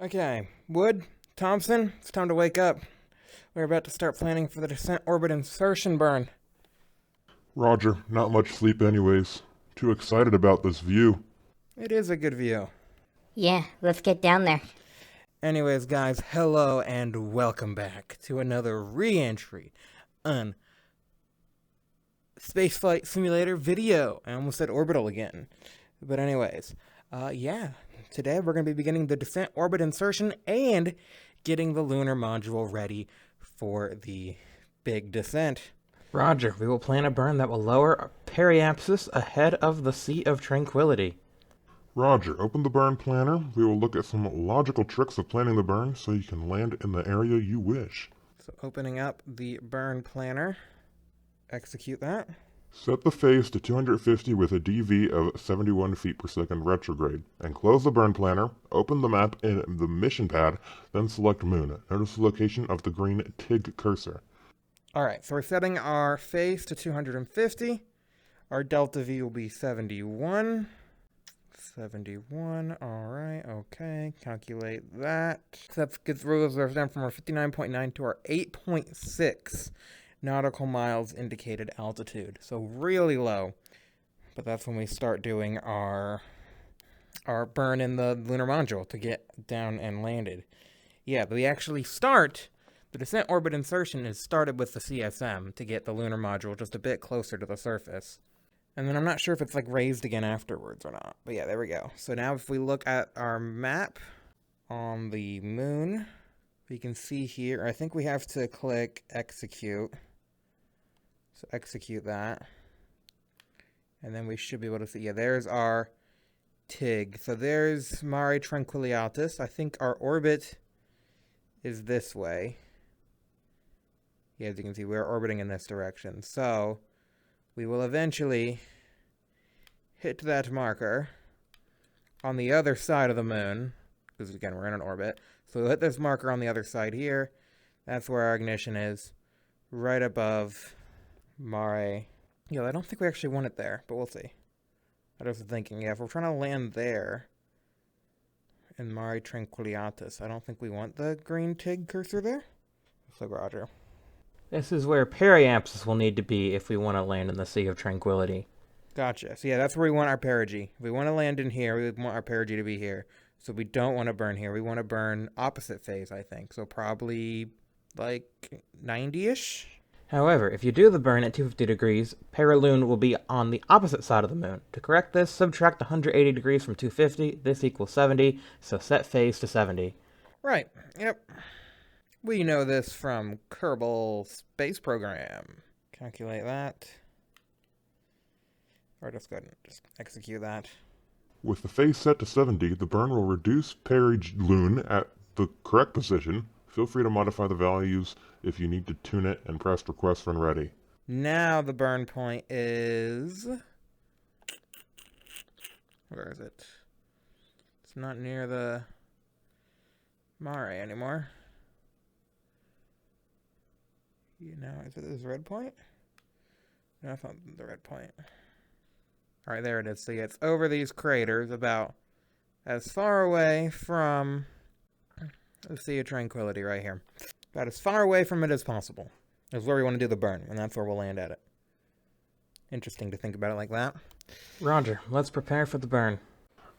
Okay, Wood, Thompson, it's time to wake up. We're about to start planning for the Descent Orbit Insertion burn. Roger, not much sleep anyways. Too excited about this view. It is a good view. Yeah, let's get down there. Anyways, guys, hello and welcome back to another Reentry on Spaceflight Simulator video. I almost said orbital again. But anyways, today we're going to be beginning the Descent Orbit Insertion and getting the Lunar Module ready for the big descent. Roger, we will plan a burn that will lower our periapsis ahead of the Sea of Tranquility. Roger, open the burn planner. We will look at some logical tricks of planning the burn so you can land in the area you wish. So opening up the burn planner, execute that. Set the phase to 250 with a DV of 71 feet per second retrograde, and close the burn planner, open the map in the mission pad, then select Moon. Notice the location of the green TIG cursor. Alright, so we're setting our phase to 250. Our delta V will be 71. 71, alright, okay, calculate that. So that's good, throws us down from our 59.9 to our 8.6 nautical miles indicated altitude. So really low. But that's when we start doing our burn in the Lunar Module to get down and landed. Yeah, but we actually start, the Descent Orbit Insertion is started with the CSM to get the Lunar Module just a bit closer to the surface. And then I'm not sure if it's like raised again afterwards or not. But yeah, there we go. So now if we look at our map on the moon, we can see here, I think we have to click execute. So execute that. And then we should be able to see, yeah, there's our TIG. So there's Mare Tranquilitas. I think our orbit is this way. Yeah, as you can see, we're orbiting in this direction. So we will eventually hit that marker on the other side of the moon, because again, we're in an orbit. So we'll hit this marker on the other side here. That's where our ignition is, right above Mare. Yeah, I don't think we actually want it there, but we'll see. I was thinking, yeah, if we're trying to land there in Mare Tranquilitas, I don't think we want the green TIG cursor there. So Roger. This is where periapsis will need to be if we want to land in the Sea of Tranquility. Gotcha. So yeah, that's where we want our perigee. If we want to land in here, we want our perigee to be here. So we don't want to burn here. We want to burn opposite phase, I think. So probably like 90-ish. However, if you do the burn at 250 degrees, Perilune will be on the opposite side of the moon. To correct this, subtract 180 degrees from 250. This equals 70, so set phase to 70. Right. Yep. We know this from Kerbal Space Program. Calculate that. Or just go ahead and just execute that. With the phase set to 70, the burn will reduce Perilune at the correct position. Feel free to modify the values if you need to tune it and press request when ready. Now the burn point is... Where is it? It's not near the Mare anymore. You know, is it this red point? No, that's not the red point. Alright, there it is. So yeah, it's over these craters, about as far away from the Sea of Tranquility right here. About as far away from it as possible is where we want to do the burn, and that's where we'll land at it. Interesting to think about it like that. Roger, let's prepare for the burn.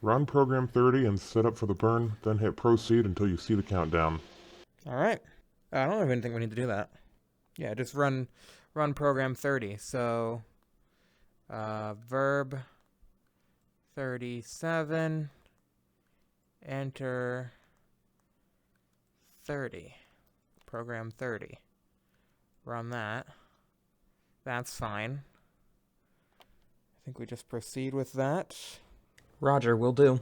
Run program 30 and set up for the burn, then hit proceed until you see the countdown. Alright. I don't even think we need to do that. Yeah, just run program 30. So, verb 37, enter 30, program 30. Run that. That's fine. I think we just proceed with that. Roger, will do.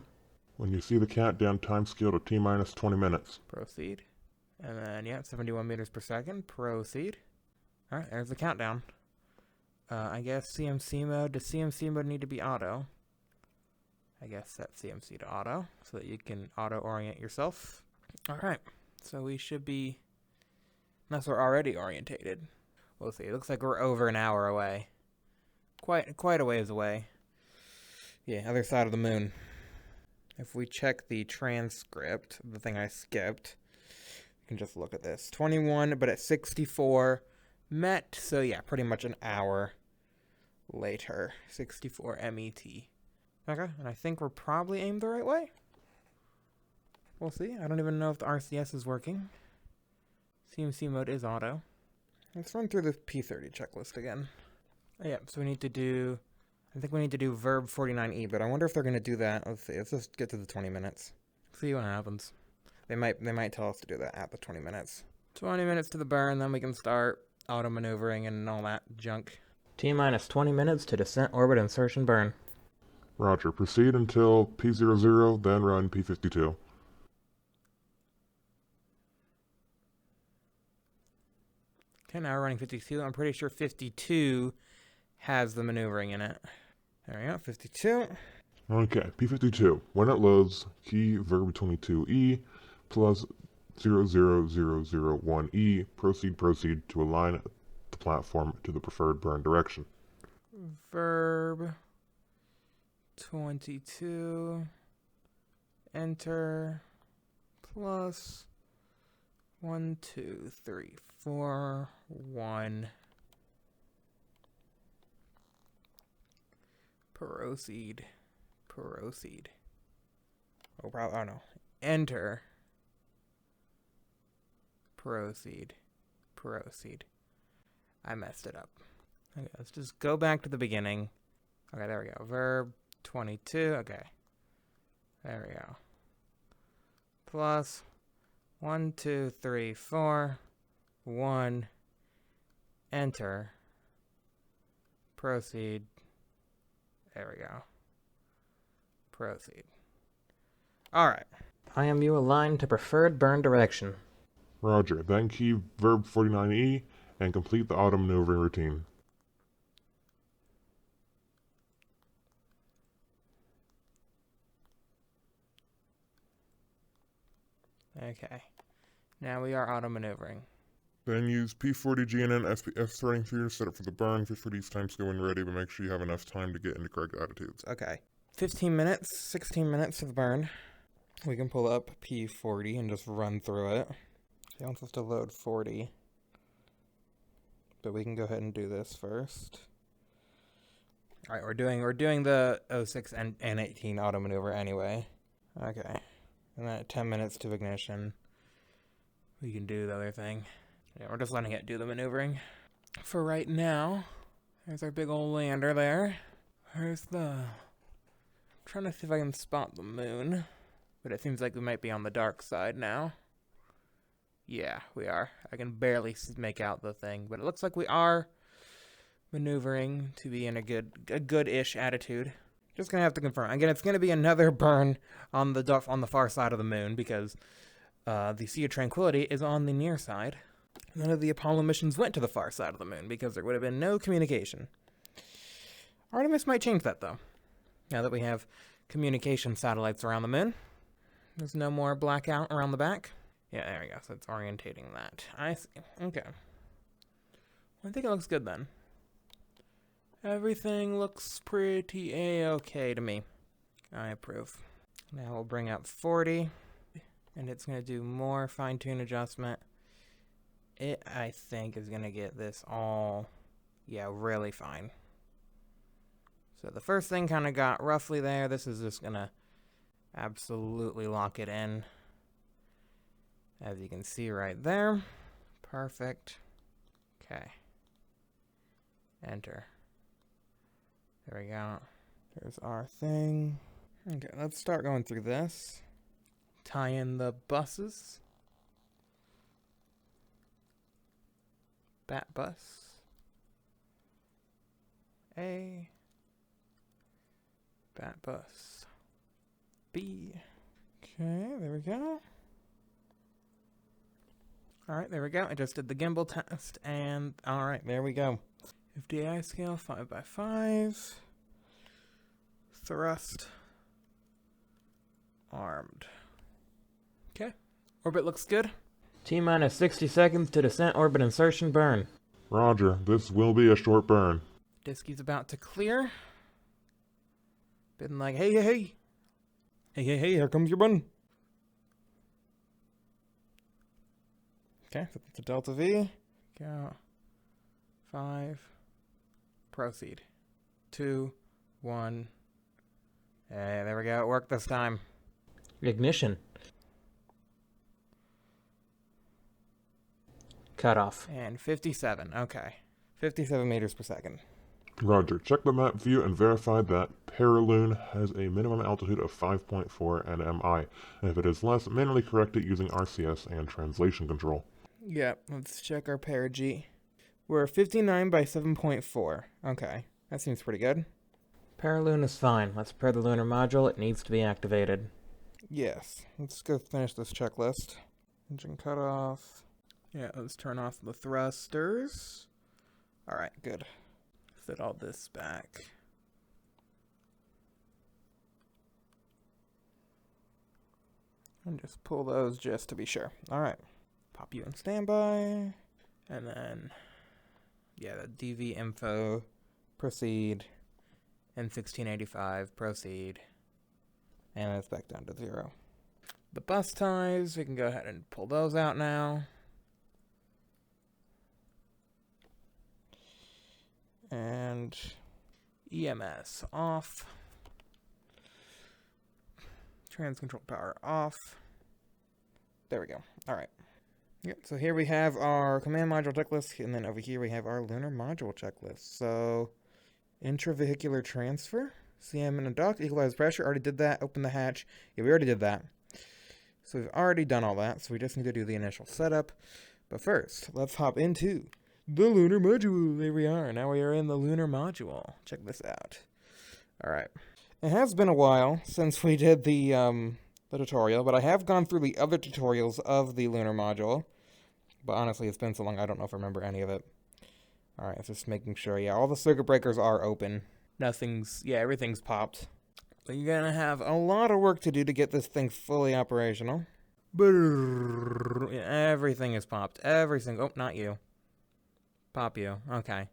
When you see the countdown, time scale to T-minus 20 minutes. Proceed. And then, yeah, 71 meters per second. Proceed. Alright, there's the countdown. I guess CMC mode. Does CMC mode need to be auto? I guess set CMC to auto so that you can auto-orient yourself. Alright, so we should be... Unless we're already orientated. We'll see. It looks like we're over an hour away. Quite a ways away. Yeah, other side of the moon. If we check the transcript, the thing I skipped, you can just look at this. 21, but at 64 met, so yeah, pretty much an hour later. 64 MET. Okay, and I think we're probably aimed the right way. We'll see. I don't even know if the RCS is working. CMC mode is auto. Let's run through the P30 checklist again. Oh, yeah, so we need to do... I think we need to do verb 49E, but I wonder if they're going to do that. Let's see. Let's just get to the 20 minutes. See what happens. They might tell us to do that at the 20 minutes. 20 minutes to the burn, then we can start auto-maneuvering and all that junk. T-minus 20 minutes to Descent Orbit Insertion burn. Roger. Proceed until P00, then run P52. Okay, now we're running 52. I'm pretty sure 52 has the maneuvering in it. There we go, 52. Okay, P52. When it loads, key verb 22E plus 00001E. Proceed to align the platform to the preferred burn direction. Verb 22. Enter. Plus 1, 2, 3, 4, 1. Proceed. Oh, probably, oh no. Enter. Proceed. I messed it up. Okay, let's just go back to the beginning. Okay, there we go. Verb 22. Okay. There we go. Plus 1, 2, 3, 4, 1. Enter. Proceed. There we go. Proceed. Alright. IMU aligned to preferred burn direction. Roger. Then key verb 49E and complete the auto maneuvering routine. Okay. Now we are auto maneuvering. Then use P40GNN SPS threading feeder set up for the burn. 50 times go when ready, but make sure you have enough time to get into correct attitudes. Okay. 15 minutes, 16 minutes to the burn. We can pull up P40 and just run through it. It wants us to load 40. But we can go ahead and do this first. Alright, we're doing the 06 and 18 auto maneuver anyway. Okay. And then at 10 minutes to ignition, we can do the other thing. Yeah, we're just letting it do the maneuvering. For right now, there's our big old lander there. Where's the... I'm trying to see if I can spot the moon. But it seems like we might be on the dark side now. Yeah, we are. I can barely make out the thing. But it looks like we are maneuvering to be in a good-ish attitude. Just gonna have to confirm. Again, it's gonna be another burn on the far side of the moon because the Sea of Tranquility is on the near side. None of the Apollo missions went to the far side of the moon because there would have been no communication. Artemis might change that though. Now that we have communication satellites around the moon, there's no more blackout around the back. Yeah, there we go. So it's orientating that. I see. Okay. Well, I think it looks good then. Everything looks pretty A-okay to me. I approve. Now we'll bring up 40, and it's going to do more fine-tune adjustment. It, I think, is going to get this all, yeah, really fine. So the first thing kind of got roughly there. This is just going to absolutely lock it in. As you can see right there. Perfect. Okay. Enter. There we go. There's our thing. Okay, let's start going through this. Tie in the buses. Bat bus. A. Bat bus. B. Okay, there we go. Alright, there we go. I just did the gimbal test, and alright, there we go. FDI scale 5x5. Thrust. Armed. Okay. Orbit looks good. T-minus 60 seconds to Descent Orbit Insertion burn. Roger. This will be a short burn. Diskie's about to clear. Been like, hey. Hey, hey, hey, here comes your button. Okay, so that's a delta V. Go. 5. Proceed. 2, 1. Hey, there we go. It worked this time. Ignition. Cutoff. And 57. Okay. 57 meters per second. Roger. Check the map view and verify that Paraloon has a minimum altitude of 5.4 nmi, and if it is less, manually correct it using RCS and translation control. Yep, let's check our perigee. We're 59 by 7.4. Okay, that seems pretty good. Paraloon is fine. Let's prepare the lunar module. It needs to be activated. Yes, let's go finish this checklist. Engine cutoff. Yeah, let's turn off the thrusters. Alright, good. Set all this back. And just pull those just to be sure. Alright. Pop you in standby. And then, yeah, the DV info. Proceed. N1685. Proceed. And it's back down to 0. The bus ties, we can go ahead and pull those out now. And EMS off. Trans control power off. There we go. Alright. Yep, so here we have our command module checklist, and then over here we have our lunar module checklist. So, intravehicular transfer, CM in a dock, equalize pressure, already did that, open the hatch. Yeah, we already did that. So we've already done all that, so we just need to do the initial setup. But first, let's hop into the lunar module. There we are. Now we are in the lunar module. Check this out. Alright. It has been a while since we did the tutorial, but I have gone through the other tutorials of the lunar module. But honestly, it's been so long, I don't know if I remember any of it. Alright, just making sure. Yeah, all the circuit breakers are open. Everything's popped. So you're gonna have a lot of work to do to get this thing fully operational. Yeah, everything is popped. Oh, not you. Pop you. Okay.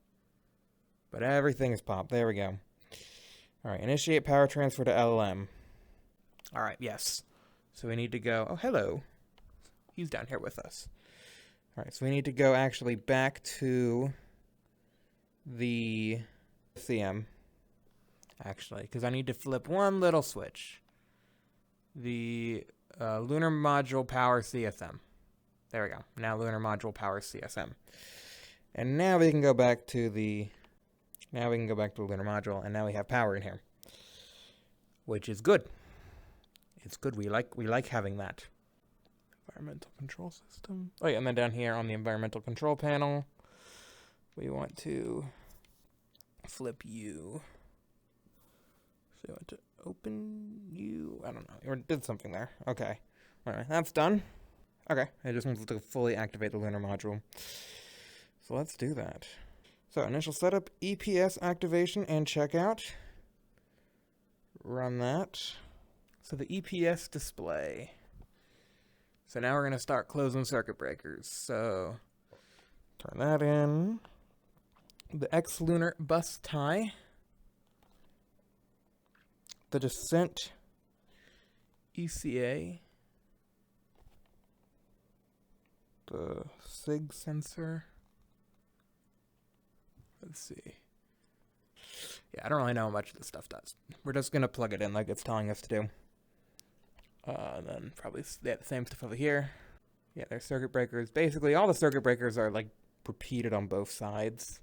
But everything is popped. There we go. Alright, initiate power transfer to LLM. Alright, yes. So we need to go... Oh, hello. He's down here with us. Alright, so we need to go actually back to the CM. Actually, because I need to flip one little switch. The lunar module power CSM. There we go. Now lunar module power CSM. And now we can go back to the... Now we can go back to the lunar module, and now we have power in here. Which is good. It's good. We like having that. Environmental control system. Oh yeah, and then down here on the environmental control panel, we want to flip you. So we want to open you. I don't know. Or did something there. Okay. Alright, that's done. Okay. I just wanted to fully activate the lunar module. So let's do that. So initial setup, EPS activation and checkout. Run that. So the EPS display. So now we're going to start closing circuit breakers. So turn that in. The X-Lunar bus tie. The Descent ECA. The SIG sensor. Let's see. Yeah, I don't really know how much this stuff does. We're just going to plug it in like it's telling us to do. And then probably the same stuff over here. Yeah, there's circuit breakers. Basically, all the circuit breakers are like repeated on both sides.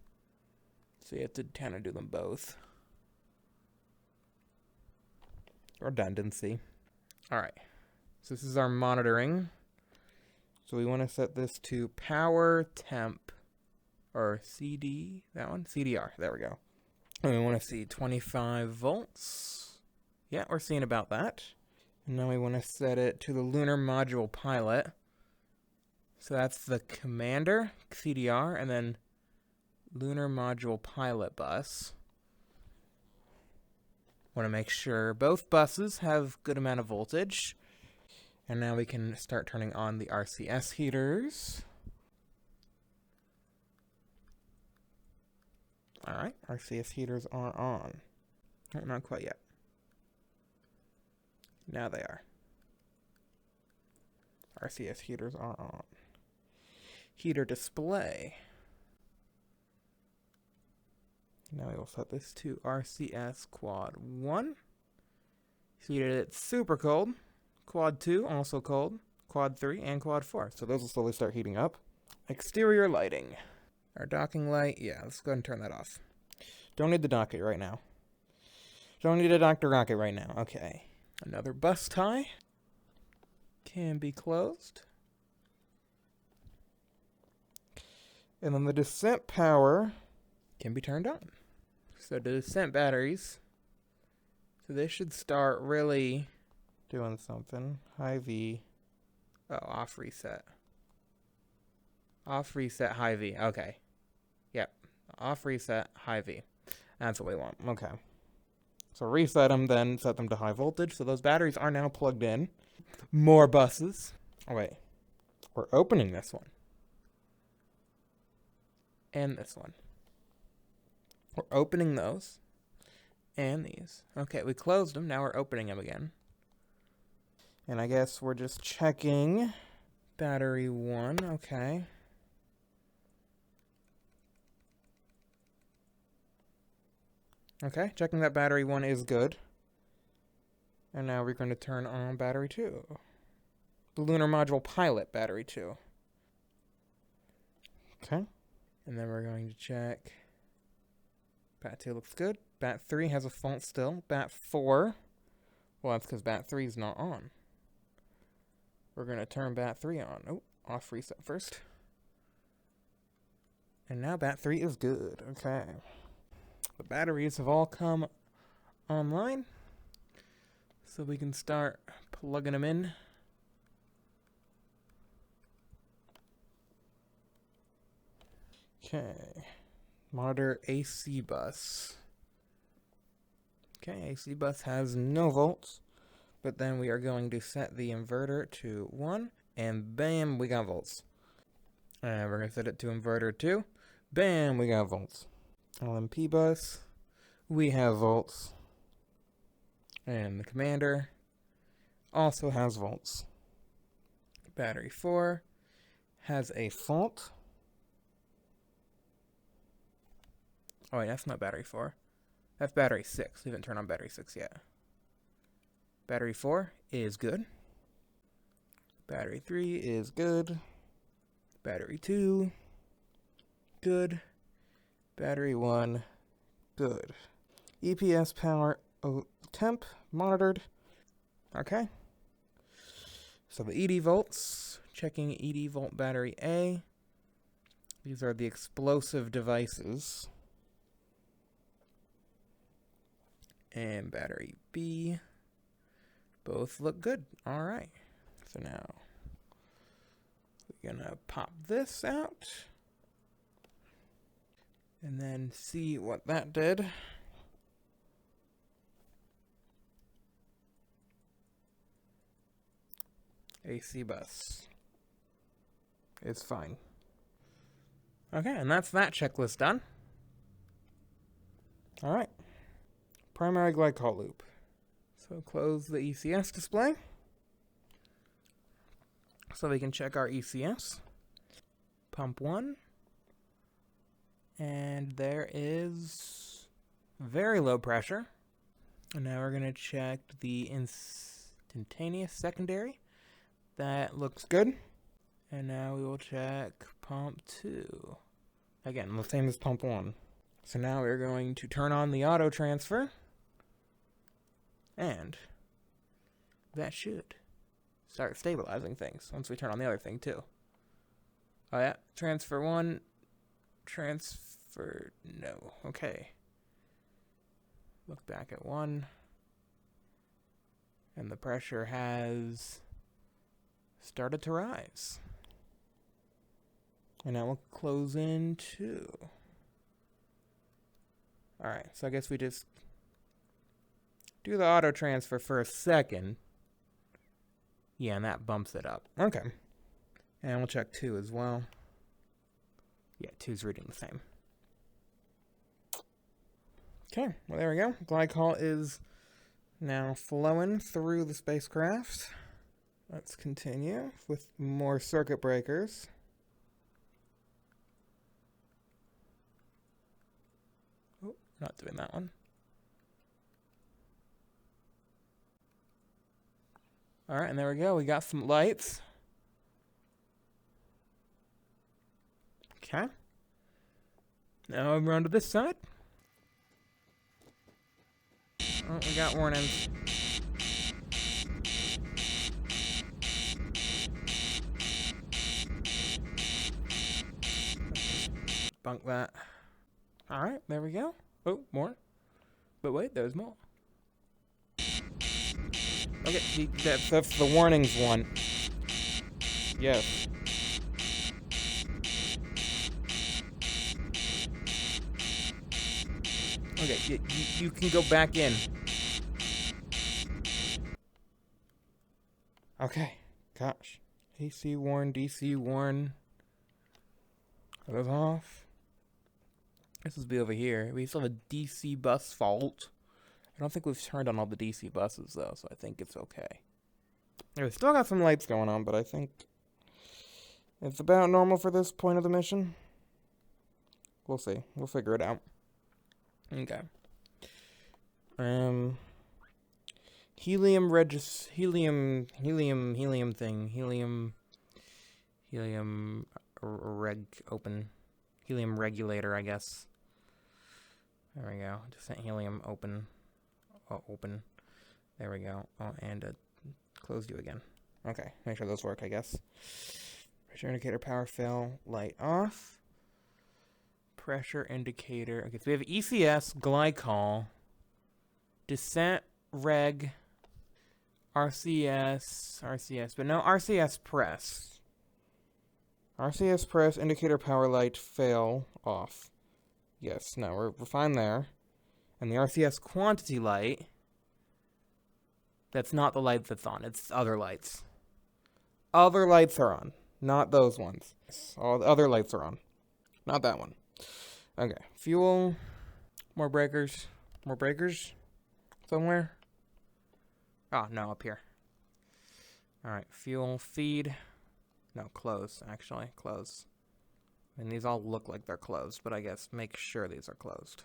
So you have to kind of do them both. Redundancy. Alright. So this is our monitoring. So we want to set this to power temp. Or CD, that one? CDR, there we go. And we want to see 25 volts. Yeah, we're seeing about that. And now we want to set it to the lunar module pilot. So that's the commander, CDR, and then lunar module pilot bus. Want to make sure both buses have good amount of voltage. And now we can start turning on the RCS heaters. Alright, RCS heaters are on. Oh, not quite yet. Now they are. RCS heaters are on. Heater display. Now we will set this to RCS quad 1. Heated it super cold. Quad 2 also cold. Quad 3 and quad 4. So those will slowly start heating up. Exterior lighting. Our docking light. Yeah, let's go ahead and turn that off. Don't need the docket right now. Don't need a Dr. Rocket right now. Okay. Another bus tie. Can be closed. And then the descent power can be turned on. So the descent batteries. So they should start really doing something. High V. Oh, off reset. Off reset, high V. Okay. Yep. Off reset, high V. That's what we want. Okay. So reset them, then set them to high voltage. So those batteries are now plugged in. More buses. Oh, wait. We're opening this one. And this one. We're opening those. And these. Okay, we closed them. Now we're opening them again. And I guess we're just checking battery 1. Okay. Okay, checking that battery 1 is good. And now we're going to turn on battery 2. The Lunar Module Pilot battery 2. Okay. And then we're going to check. Bat 2 looks good. Bat 3 has a fault still. Bat 4. Well, that's because Bat 3 is not on. We're going to turn Bat 3 on. Oh, off reset first. And now Bat 3 is good. Okay. The batteries have all come online. So we can start plugging them in. Okay. Monitor AC bus. Okay, AC bus has no volts. But then we are going to set the inverter to 1. And bam, we got volts. And we're going to set it to inverter 2. Bam, we got volts. LMP bus. We have volts. And the commander also has volts. Battery 4 has a fault. Oh, wait, that's not battery 4. That's battery 6. We haven't turned on battery 6 yet. Battery 4 is good. Battery 3 is good. Battery 2, good. Battery 1, good. EPS power temp monitored. Okay. So the ED volts, checking ED volt battery A. These are the explosive devices. And battery B. Both look good. All right. So now we're gonna pop this out and then see what that did. AC bus. It's fine. Okay, and that's that checklist done. All right. Primary glycol loop. So close the ECS display. So we can check our ECS. Pump 1. And there is very low pressure. And now we're going to check the instantaneous secondary. That looks good. And now we will check pump 2. Again, the same as pump 1. So now we're going to turn on the auto transfer. And that should start stabilizing things once we turn on the other thing too. Oh yeah, transfer 1, transfer, no, okay. Look back at 1. And the pressure has started to rise. And now we'll close in 2. Alright, so I guess we just do the auto transfer for a second. Yeah, and that bumps it up. Okay. And we'll check 2 as well. Yeah, 2's reading the same. Okay, well there we go. Glycol is Now flowing through the spacecraft. Let's continue with more circuit breakers. Oh, not doing that one. Alright, and there we go. We got some lights. Okay. Now I'm around to this side. Oh, we got warnings. Bunk that. Alright, there we go. Oh, more. But wait, there's more. Okay, that's the warnings one. Yes. Okay, you can go back in. Okay, gosh. AC warn, DC warn. Are those off? This will be over here. We still have a DC bus fault. I don't think we've turned on all the DC buses, though, so I think it's okay. We still got some lights going on, but I think it's about normal for this point of the mission. We'll see. We'll figure it out. Okay. Helium regulator, I guess. There we go. Descent helium open. Oh, open. There we go. Oh, and closed you again. Okay, make sure those work, I guess. Pressure indicator power fail, light off. Pressure indicator. Okay, so we have ECS, glycol, descent reg, RCS, but no RCS press. RCS press, indicator power light, fail, off. Yes, no, we're fine there. And the RCS quantity light, that's not the light that's on, it's other lights. Other lights are on, not those ones. All the other lights are on, not that one. Okay, fuel, more breakers, somewhere. Oh, no, up here. Alright, fuel, feed. No, close, actually, close. I mean, these all look like they're closed, but I guess make sure these are closed.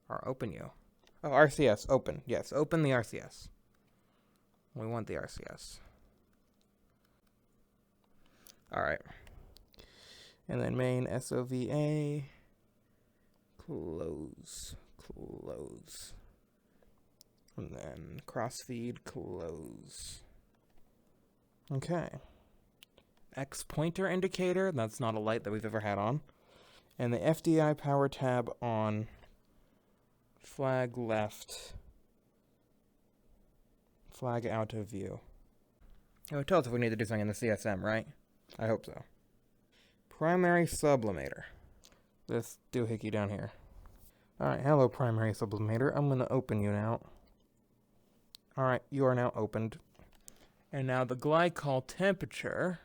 Or open you. Oh, RCS, open. Yes, open the RCS. We want the RCS. Alright. And then main SOVA. Close. And then crossfeed, close. Okay. X pointer indicator, that's not a light that we've ever had on. And the FDI power tab on. Flag left. Flag out of view. It would tell us if we need to do something in the CSM, right? I hope so. Primary sublimator. This doohickey down here. Alright, hello primary sublimator. I'm going to open you now. Alright, you are now opened. And now the glycol temperature.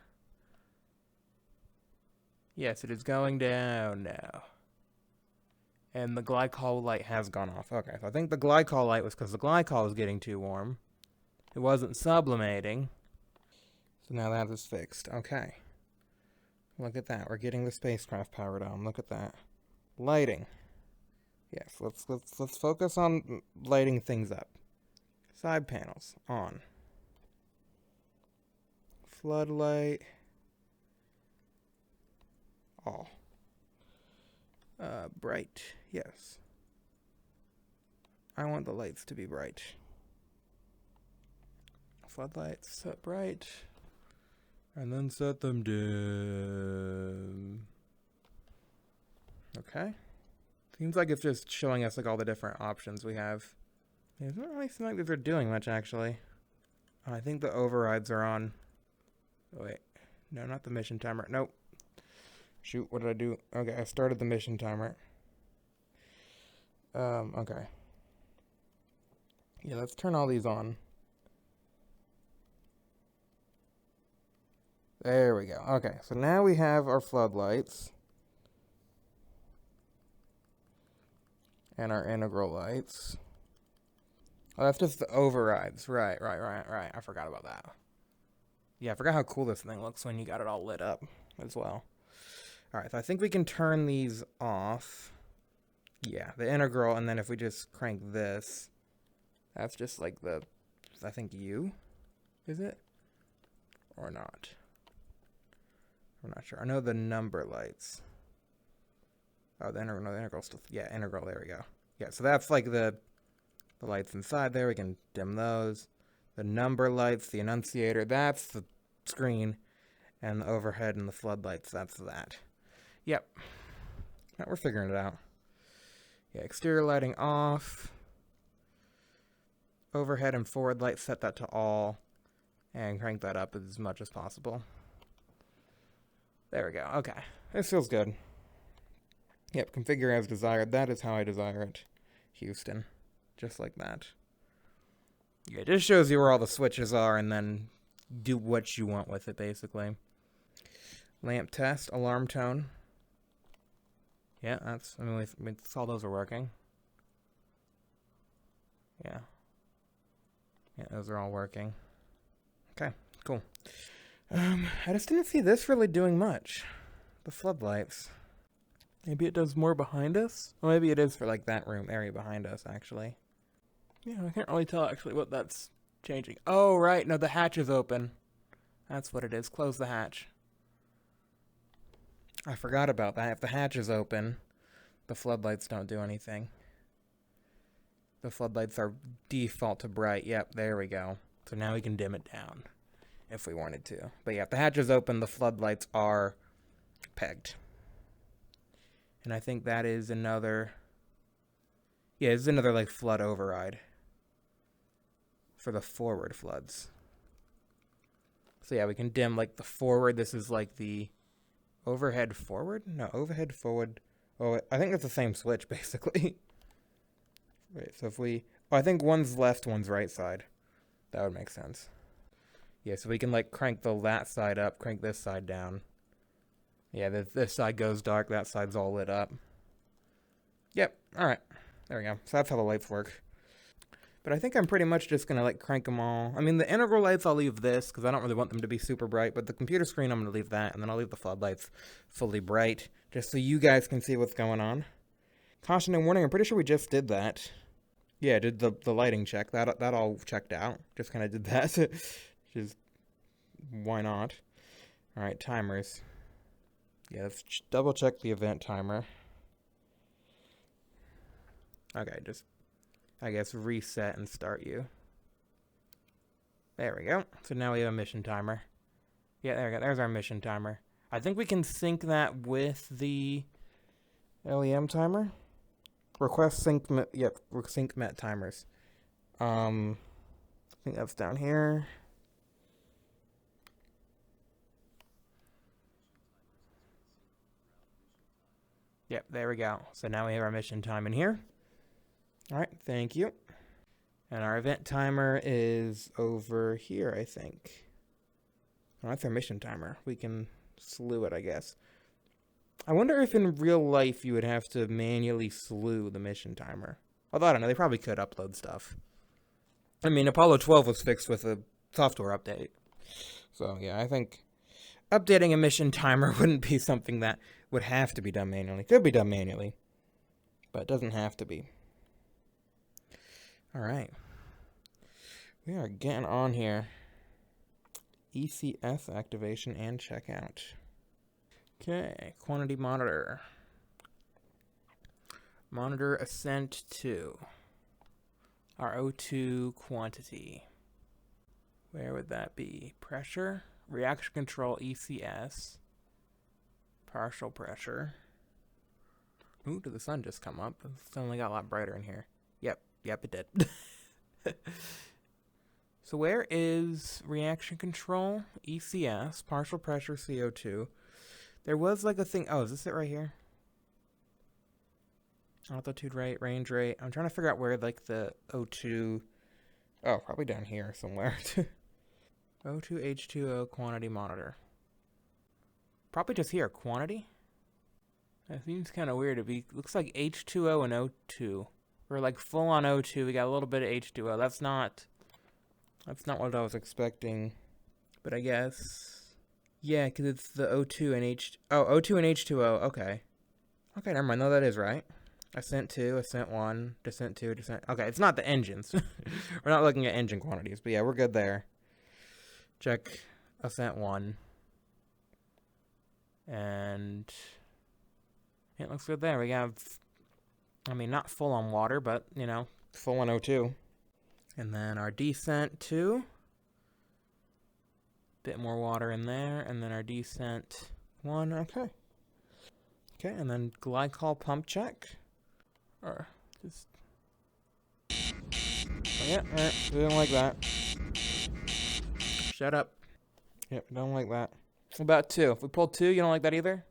Yes, it is going down now. And the glycol light has gone off. Okay, so I think the glycol light was because the glycol was getting too warm. It wasn't sublimating. So now that is fixed. Okay. Look at that. We're getting the spacecraft powered on. Look at that. Lighting. Yes, let's focus on lighting things up. Side panels on. Floodlight. All. Bright. Yes. I want the lights to be bright. Floodlights set bright. And then set them dim. Okay. Seems like it's just showing us like all the different options we have. It doesn't really seem like they're doing much actually. I think the overrides are on. Oh, wait. No, not the mission timer. Nope. Shoot, what did I do? Okay, I started the mission timer. Okay. Yeah, let's turn all these on. There we go. Okay, so now we have our floodlights. And our integral lights. Oh, that's just the overrides. Right. I forgot about that. Yeah, I forgot how cool this thing looks when you got it all lit up as well. Alright, so I think we can turn these off. Yeah, the integral, and then if we just crank this, that's just like the, I think U, is it? Or not? I'm not sure. I know the number lights. Oh, the integral, no, the integral still, yeah, integral, there we go. Yeah, so that's like the lights inside there, we can dim those. The number lights, the annunciator, that's the screen, and the overhead and the floodlights, that's that. Yep. Now we're figuring it out. Yeah, exterior lighting off. Overhead and forward lights, set that to all. And crank that up as much as possible. There we go. Okay. This feels good. Yep, configure as desired. That is how I desire it. Houston. Just like that. Yeah, it just shows you where all the switches are and then do what you want with it, basically. Lamp test, alarm tone. Yeah, that's, I mean, we saw those are working. Yeah. Yeah, those are all working. Okay, cool. I just didn't see this really doing much. The floodlights. Maybe it does more behind us? Well, maybe it is for, like, that room area behind us, actually. Yeah, I can't really tell, actually, what that's changing. Oh, right, no, the hatch is open. That's what it is. Close the hatch. I forgot about that. If the hatch is open, the floodlights don't do anything. The floodlights are default to bright. Yep, there we go. So now we can dim it down if we wanted to. But yeah, if the hatch is open, the floodlights are pegged. And I think that is another... Yeah, it's another, like, flood override for the forward floods. So yeah, we can dim, like, the forward. This is, like, the overhead forward? No, overhead forward. Oh, I think it's the same switch, basically. Right, so if we... Oh, I think one's left, one's right side. That would make sense. Yeah, so we can, like, crank that side up, crank this side down. Yeah, this side goes dark, that side's all lit up. Yep, alright. There we go. So that's how the lights work. But I think I'm pretty much just going to, like, crank them all. I mean, the integral lights, I'll leave this, because I don't really want them to be super bright. But the computer screen, I'm going to leave that. And then I'll leave the floodlights fully bright, just so you guys can see what's going on. Caution and warning, I'm pretty sure we just did that. Yeah, did the lighting check. That all checked out. Just kind of did that. Just, why not? Alright, timers. Yeah, let's double check the event timer. Okay, just... I guess reset and start you. There we go. So now we have a mission timer. Yeah, there we go. There's our mission timer. I think we can sync that with the LEM timer. Request sync met, yep, sync met timers. I think that's down here. Yep, there we go. So now we have our mission time in here. Alright, thank you. And our event timer is over here, I think. Oh, that's our mission timer. We can slew it, I guess. I wonder if in real life you would have to manually slew the mission timer. Although, I don't know, they probably could upload stuff. I mean, Apollo 12 was fixed with a software update. So, yeah, I think updating a mission timer wouldn't be something that would have to be done manually. Could be done manually, but it doesn't have to be. Alright. We are getting on here. ECS activation and checkout. Okay, quantity monitor. Monitor ascent 2. Our O2 quantity. Where would that be? Pressure. Reaction control ECS. Partial pressure. Ooh, did the sun just come up? It suddenly got a lot brighter in here. Yep, it did. So where is reaction control? ECS, partial pressure CO2. There was like a thing. Oh, is this it right here? Altitude rate, range rate. I'm trying to figure out where like the O2. Oh, probably down here somewhere. O2 H2O quantity monitor. Probably just here. Quantity? That seems kind of weird. Looks like H2O and O2. We're like full on O2. We got a little bit of H2O. That's not what I was expecting. But I guess, yeah, because it's the O2 and O2 and H2O. Okay. Okay, never mind. No, that is right. Ascent 2, Ascent 1, Descent 2, Descent... Okay, it's not the engines. We're not looking at engine quantities, but yeah, we're good there. Check Ascent 1. And it looks good there. We have, I mean, not full on water, but, you know, full on O2. And then our Descent 2. Bit more water in there. And then our Descent 1. Okay. Okay, and then glycol pump check. Or just... Oh, yeah, alright. We don't like that. Shut up. Yep, don't like that. What about 2? If we pull 2, you don't like that either?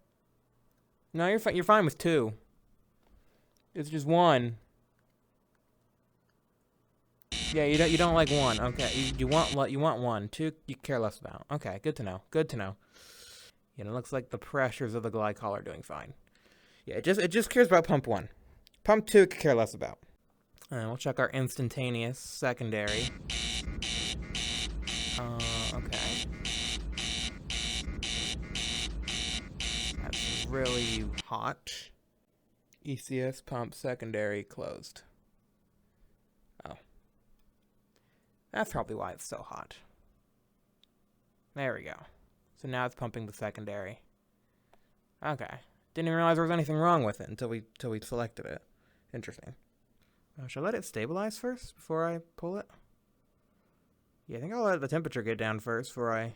No, you're fine with 2. It's just 1. Yeah, you don't like 1. Okay, you want 1. 2 you care less about. Okay, good to know. Good to know. Yeah, it looks like the pressures of the glycol are doing fine. Yeah, it just cares about pump 1. Pump 2 could care less about. And we'll check our instantaneous secondary. Okay. That's really hot. ECS pump secondary closed. Oh. That's probably why it's so hot. There we go. So now it's pumping the secondary. Okay. Didn't even realize there was anything wrong with it until we selected it. Interesting. Should I let it stabilize first before I pull it? Yeah, I think I'll let the temperature get down first before I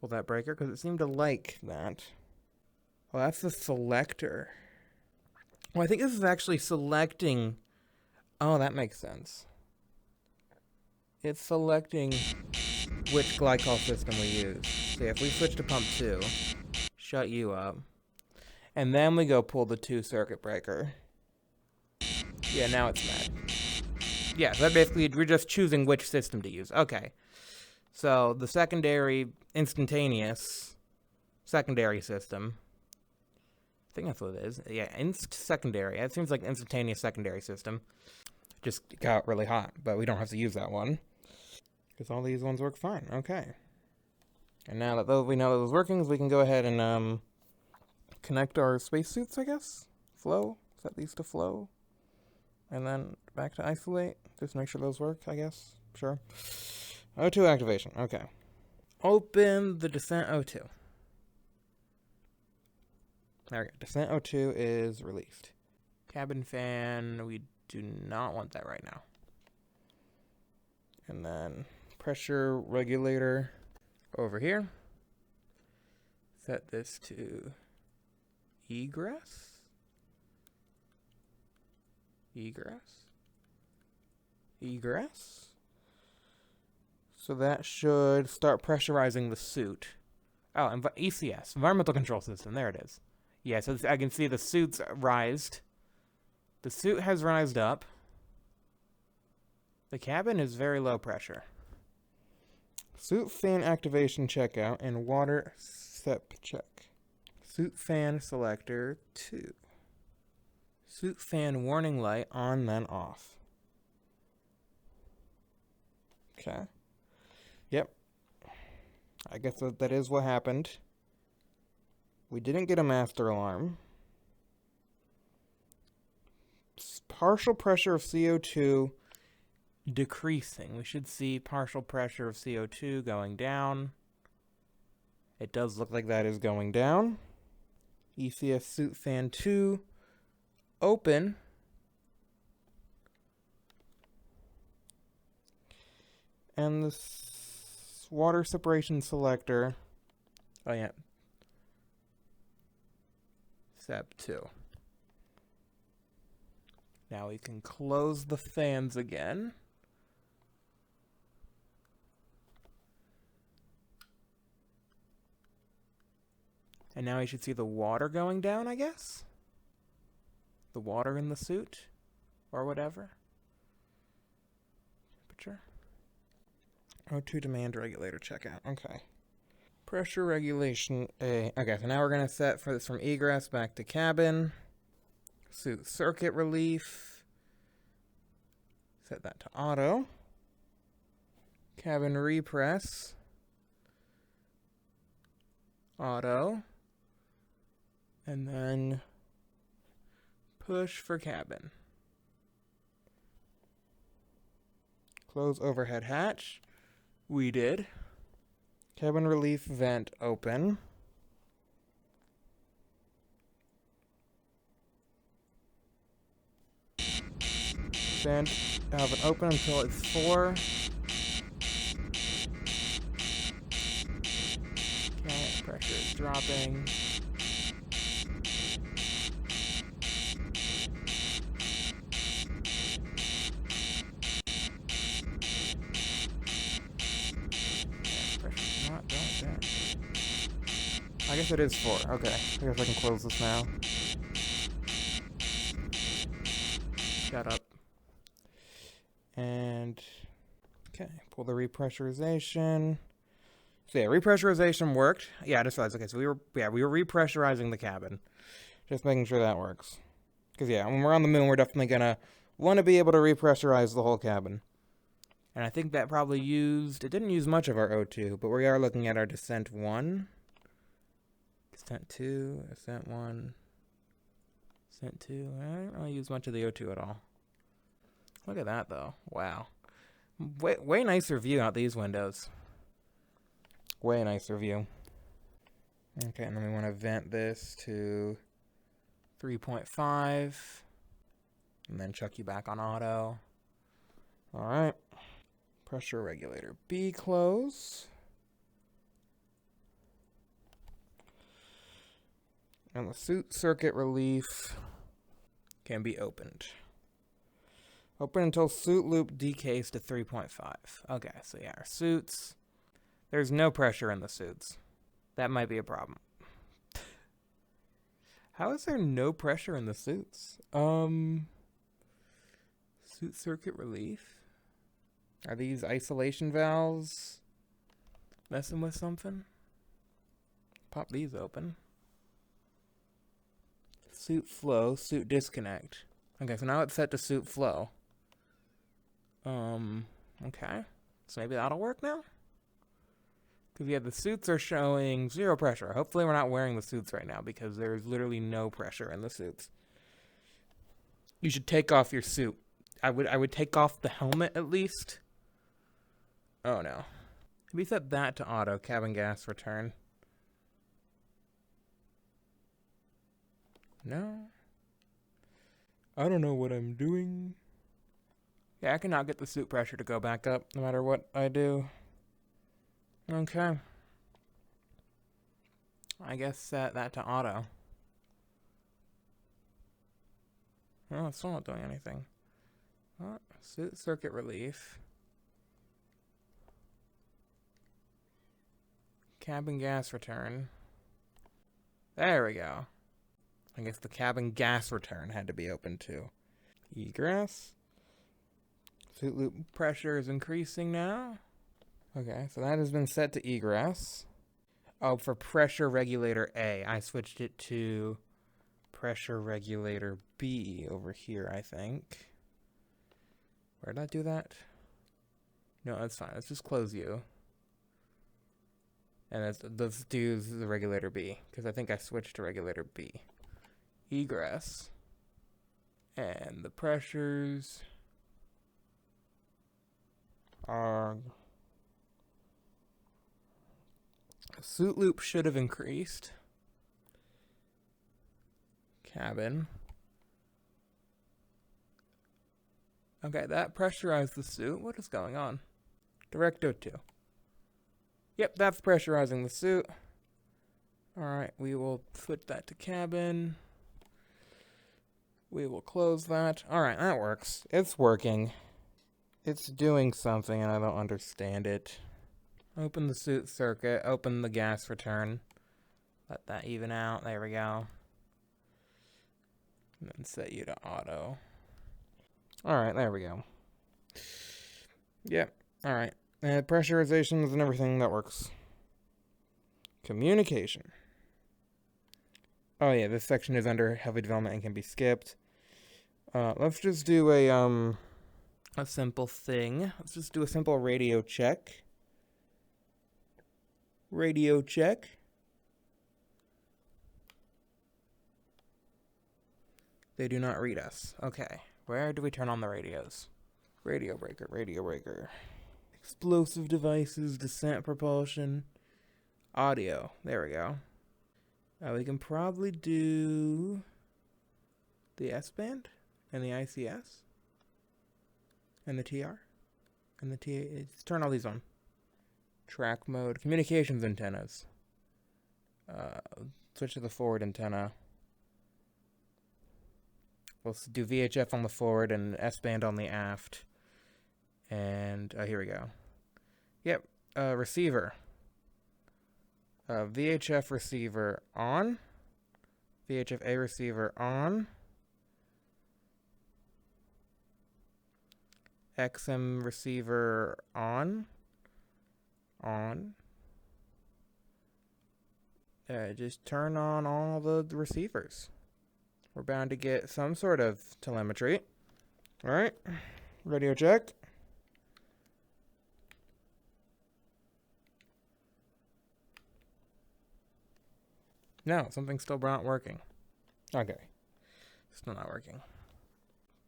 pull that breaker, because it seemed to like that. Well, that's the selector. Well, I think this is actually selecting... Oh, that makes sense. It's selecting which glycol system we use. So yeah, if we switch to pump 2, shut you up, and then we go pull the 2 circuit breaker. Yeah, now it's mad. Yeah, so that basically, we're just choosing which system to use. Okay. So, the secondary, instantaneous secondary system. I think that's what it is. Yeah, secondary. It seems like instantaneous secondary system. Just got really hot, but we don't have to use that one. Because all these ones work fine. Okay. And now that we know those workings, we can go ahead and connect our spacesuits, I guess? Flow? Set these to flow. And then back to isolate. Just make sure those work, I guess. Sure. O2 activation. Okay. Open the Descent O2. There we go. Descent O2 is released. Cabin fan, we do not want that right now. And then pressure regulator over here. Set this to egress. Egress. So that should start pressurizing the suit. Oh, ECS, environmental control system. There it is. Yeah, so I can see the suit's rised. The suit has rised up. The cabin is very low pressure. Suit fan activation checkout and water SEP check. Suit fan selector 2. Suit fan warning light on, then off. Okay. Yep. I guess that is what happened. We didn't get a master alarm. Partial pressure of CO2 decreasing. We should see partial pressure of CO2 going down. It does look like that is going down. ECS suit fan 2 open. And the water separation selector. Oh yeah. SEP 2. Now we can close the fans again. And now you should see the water going down, I guess? The water in the suit? Or whatever. Temperature. O2 demand regulator checkout. Okay. Pressure regulation A. Okay, so now we're going to set for this from egress back to cabin. Suit circuit relief. Set that to auto. Cabin repress. Auto. And then push for cabin. Close overhead hatch. We did. Cabin relief vent open. Vent have it open until it's 4. Okay, pressure is dropping. Pressure's not going down. I guess it is 4. Okay, I guess I can close this now. Shut up. And okay, pull the repressurization. So yeah, repressurization worked. Yeah, I just realized. Okay, so we were repressurizing the cabin, just making sure that works. Because yeah, when we're on the moon, we're definitely gonna want to be able to repressurize the whole cabin. And I think that probably it didn't use much of our O2, but we are looking at our Descent 1, Descent 2, Descent 1, Descent 2. I didn't really use much of the O2 at all. Look at that, though. Wow. Way nicer view out these windows. Way nicer view. Okay, and then we want to vent this to 3.5. And then chuck you back on auto. Alright. Pressure regulator B close. And the suit circuit relief can be opened. Open until suit loop decays to 3.5. Okay, so yeah, our suits. There's no pressure in the suits. That might be a problem. How is there no pressure in the suits? Suit circuit relief? Are these isolation valves messing with something? Pop these open. Suit flow, suit disconnect. Okay, so now it's set to suit flow. Okay. So maybe that'll work now? Because yeah, the suits are showing 0 pressure. Hopefully we're not wearing the suits right now because there's literally no pressure in the suits. You should take off your suit. I would take off the helmet at least. Oh no. We set that to auto, cabin gas return. No. I don't know what I'm doing. Yeah, I cannot get the suit pressure to go back up no matter what I do. Okay. I guess set that to auto. Oh, it's still not doing anything. Oh, suit circuit relief. Cabin gas return. There we go. I guess the cabin gas return had to be open too. Egress. Suit loop pressure is increasing now. Okay, so that has been set to egress. Oh, for pressure regulator A, I switched it to pressure regulator B over here, I think. Where did I do that? No, that's fine. Let's just close you. And let's do the regulator B, because I think I switched to regulator B. Egress. And the pressures are... Suit loop should have increased. Cabin. Okay, that pressurized the suit. What is going on? Direct O2. Yep, that's pressurizing the suit. Alright, we will switch that to cabin. We will close that. Alright, that works. It's working. It's doing something and I don't understand it. Open the suit circuit. Open the gas return. Let that even out. There we go. And then set you to auto. Alright, there we go. Yep, alright. Pressurizations and everything, that works. Communication. Oh yeah, this section is under heavy development and can be skipped. Let's just do a a simple thing. Let's just do a simple radio check. Radio check. They do not read us. Okay. Where do we turn on the radios? Radio breaker, radio breaker. Explosive devices, descent propulsion, audio. There we go. We can probably do the S-band and the ICS and the TR and the TA. Let's turn all these on. Track mode, communications antennas. Switch to the forward antenna. We'll do VHF on the forward and S-band on the aft. And here we go. Yep, receiver. VHF receiver on. VHF-A receiver on. XM receiver on. On. Just turn on all the receivers. We're bound to get some sort of telemetry. Alright. Radio check. No, something's still not working. Okay. Still not working.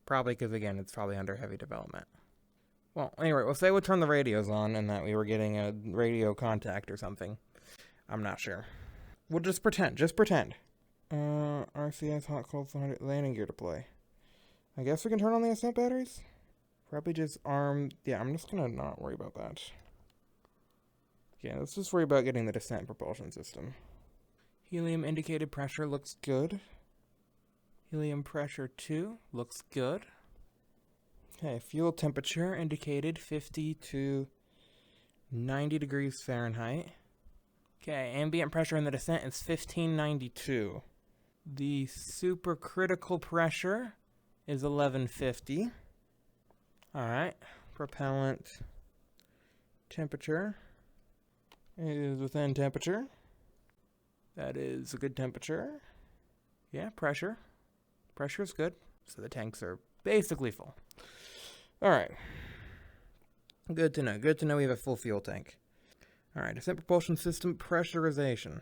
Probably because, again, it's probably under heavy development. Well, anyway, we'll say we'll turn the radios on and that we were getting a radio contact or something. I'm not sure. We'll just pretend. Just pretend. RCS hot cold landing gear deploy. I guess we can turn on the ascent batteries? Probably just arm... Yeah, I'm just gonna not worry about that. Yeah, let's just worry about getting the descent propulsion system. Helium indicated pressure looks good. Helium pressure 2 looks good. Okay, fuel temperature indicated 50 to 90 degrees Fahrenheit. Okay, ambient pressure in the descent is 1592. The supercritical pressure is 1150. Alright, propellant temperature is within temperature. That is a good temperature. Yeah, pressure. Pressure is good. So the tanks are basically full. Alright. Good to know. Good to know we have a full fuel tank. Alright, descent propulsion system pressurization.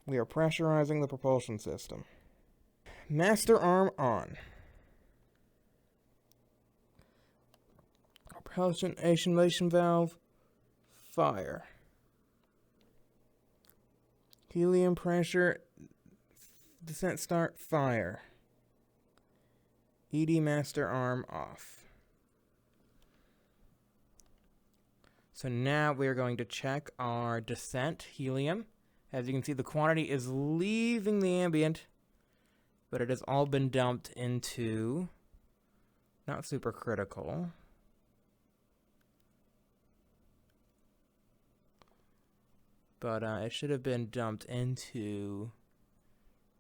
We are pressurizing the propulsion system. Master arm on. Propulsion isolation valve. Fire. Helium pressure. Descent start. Fire. ED master arm off. So now we're going to check our descent helium. As you can see, the quantity is leaving the ambient, but it has all been dumped into not supercritical. But it should have been dumped into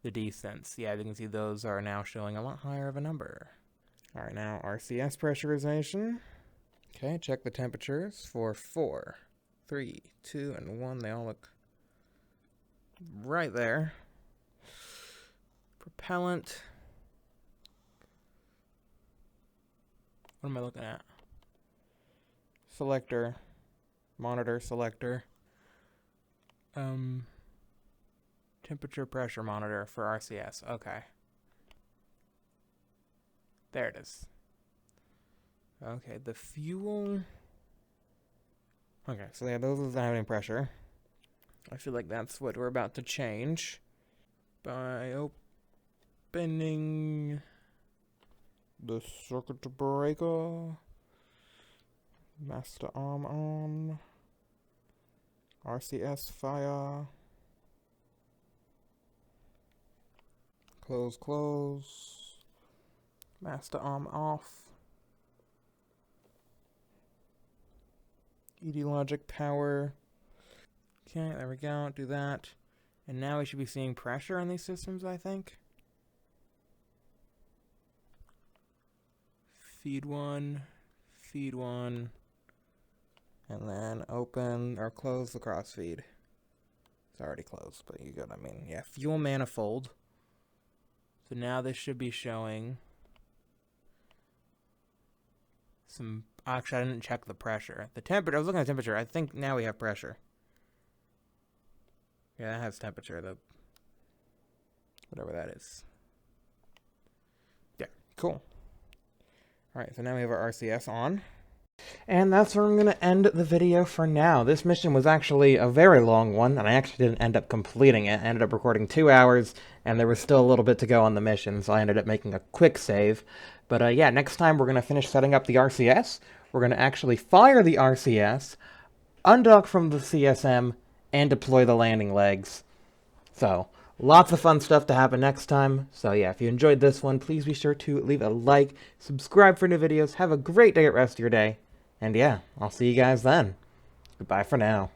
the descents. Yeah, as you can see, those are now showing a lot higher of a number. All right, now RCS pressurization. Okay, check the temperatures for 4, 3, 2, and 1. They all look right there. Propellant. What am I looking at? Selector. Monitor selector. Temperature pressure monitor for RCS. Okay. There it is. Okay, the fuel. Okay, so yeah, those are not having pressure. I feel like that's what we're about to change by opening the circuit breaker. Master arm on. RCS fire. Close, close. Master arm off. ED logic power. Okay, there we go. Do that. And now we should be seeing pressure on these systems, I think. Feed one. Feed one. And then open or close the crossfeed. It's already closed, but you get what I mean. Yeah, fuel manifold. So now this should be showing some... Actually, I didn't check the pressure. The temperature, I was looking at the temperature. I think now we have pressure. Yeah, that has temperature, whatever that is. Yeah, cool. Alright, so now we have our RCS on. And that's where I'm going to end the video for now. This mission was actually a very long one, and I actually didn't end up completing it. I ended up recording 2 hours, and there was still a little bit to go on the mission, so I ended up making a quick save. But yeah, next time we're going to finish setting up the RCS. We're going to actually fire the RCS, undock from the CSM, and deploy the landing legs. So, lots of fun stuff to happen next time. So yeah, if you enjoyed this one, please be sure to leave a like, subscribe for new videos, have a great day at rest of your day, and yeah, I'll see you guys then. Goodbye for now.